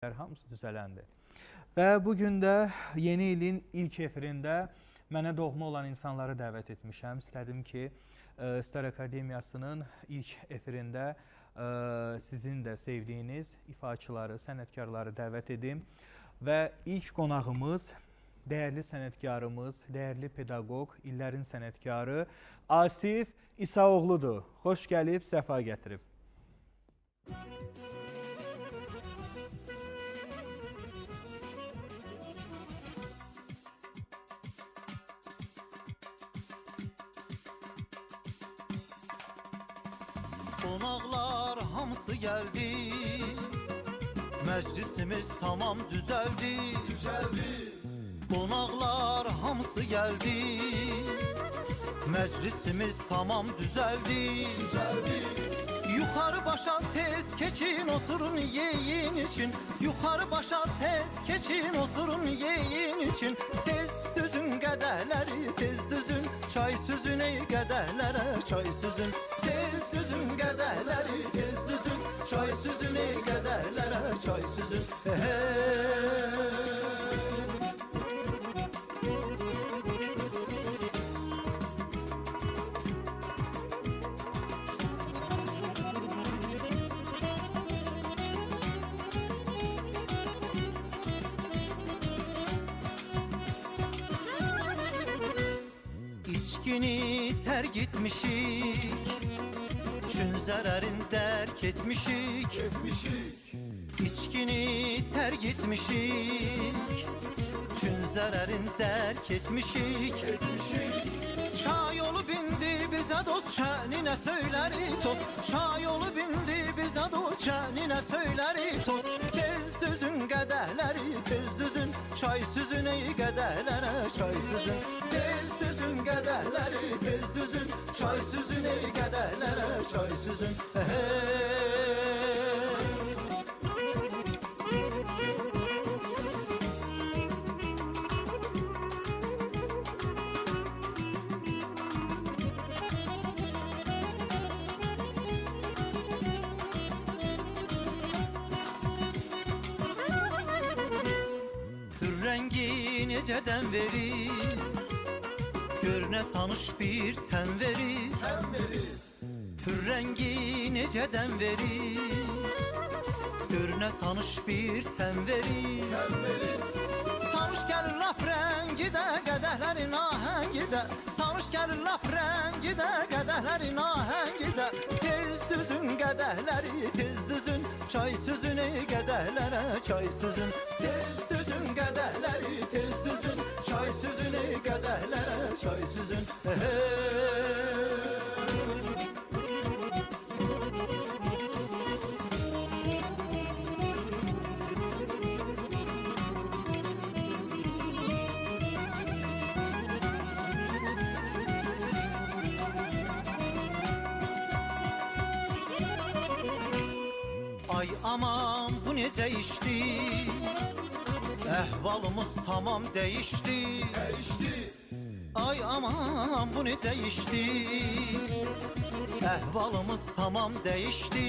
hamısı düzələndi. Və bugün də yeni ilin ilk efirində mənə doğma olan insanları dəvət etmişəm. İstədim ki, Star Akademiyasının ilk efirində sizin də sevdiyiniz ifaçıları, sənətkarları dəvət edim. Və ilk qonağımız, dəyərli sənətkarımız, dəyərli pedaqoq, illərin sənətkarı Asif İsaoğludur. Xoş gəlib, səfa gətirib. Qonaqlar hamısı gəldi, məclisimiz tamam düzəldi. Qonaqlar hamısı gəldi, məclisimiz tamam düzəldi. Yuxarı başa tez keçin, oturun yeyin için. Yuxarı başa tez keçin, oturun yeyin için. Tez düzün qədəhləri, tez düzün çay süzün, ey qədəhlərə çay süzün. Tez düzün qədəhləri, tez düzün çay süzün, ey qədəhlərə çay süzün. İçkini terk etmişik, şün zərərin dərk etmişik. İçkini terk etmişik, şün zərərin dərk etmişik. Çay yolu bindi bizə dost, şəninə söyləri toz. Çay yolu bindi bizə dost, şəninə söyləri toz. Tez düzün qədəhləri, tez düzün çay süzün, ey qədəhlərə çay süzün. Tez düzün qədəhləri, tez düzün çay süzün, ey qədəhlərə çay süzün. Rəngi necədən verir, görünə tanış bir tən verir. Rəngi necədən verir, görünə tanış bir tən verir. Tanış gəlir lap rəngi də, qədəhlərin ahəngi də. Tanış gəlir lap rəngi də, qədəhlərin ahəngi də. Tez düzün qədəhləri, tez düzün çay süzün, ey qədəhlərə çay süzün. Tez düzün qədəhləri, tez düzün çay süzün, ey qədəhlərə çay süzün. Ay aman bu necə işdi, əhvalımız tamam dəyişdi. Ay aman bu necə işdi, əhvalımız tamam dəyişdi.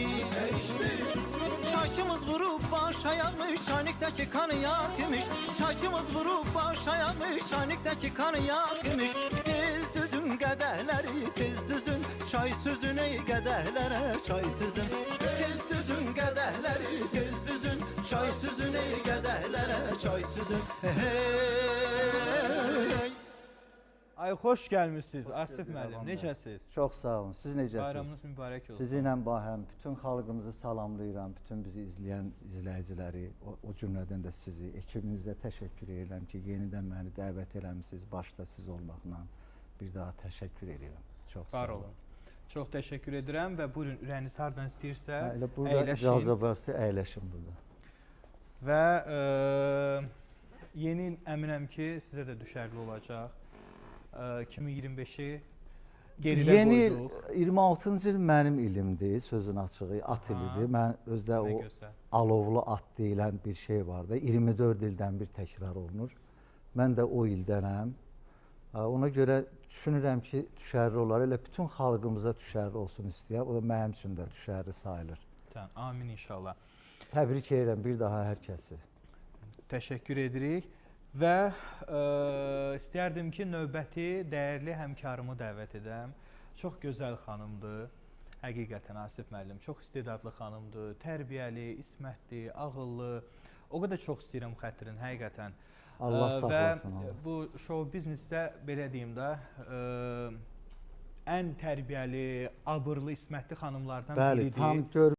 Çaykımız vurub baş ayağmış, çaynikdəki kanı yakmış. Çaykımız vurub baş ayağmış, çaynikdəki kanı yakmış. Tez düzün qədəhləri, tez düzün çay süzün, ey qədəhlərə çay süzün. Tez düzün qədəhləri, tez düzün çay süzün, ey qədəhlərə çay süzün. Ay, xoş gəlmişsiniz Asif müəllim, necəsiz? Çox sağ olun, siz necəsiniz? Bayramınız mübarək olsun. Sizinlə bahəm, bütün xalqımızı salamlayıram, bütün bizi izləyən izləyiciləri, o cümlədən də sizi, ekibinizə təşəkkür edirəm ki, yenidən məni dəvət eləmişsiniz, başda siz olmaqla bir daha təşəkkür edirəm. Çox sağ olun. Çox təşəkkür edirəm və buyurun, ürəyiniz hardan istəyirsə burada icazə varsa əyləşin burada. Və yeni il əminəm ki, sizə də düşərli olacaq. 2025-i geridə qoyduq. Yeni 26-cı il mənim ilimdir, sözün açığı, at ilidir. Mən özdə o alovlu at deyilən bir şey var da, 24 ildən bir təkrar olunur. Mən də o ildənəm. Ona görə düşünürəm ki, düşərli olar. Elə bütün xalqımıza düşərli olsun istəyəm. O da mənim üçün də düşərli sayılır. Amin inşallah. Təbrik edirəm bir daha hər kəsi. Təşəkkür edirik və istərdim ki, növbəti dəyərli həmkarımı dəvət edəm. Çox gözəl xanımdır. Həqiqətən Asif müəllim çox istedadlı xanımdır, tərbiyəli, ismətli, ağıllı. O qədər çox istəyirəm xətrin, həqiqətən. Allah sağ olsun. Və bu show biznesdə belə deyim də, ən tərbiyəli, abırlı, ismətli xanımlardan biridir. Bəli, tam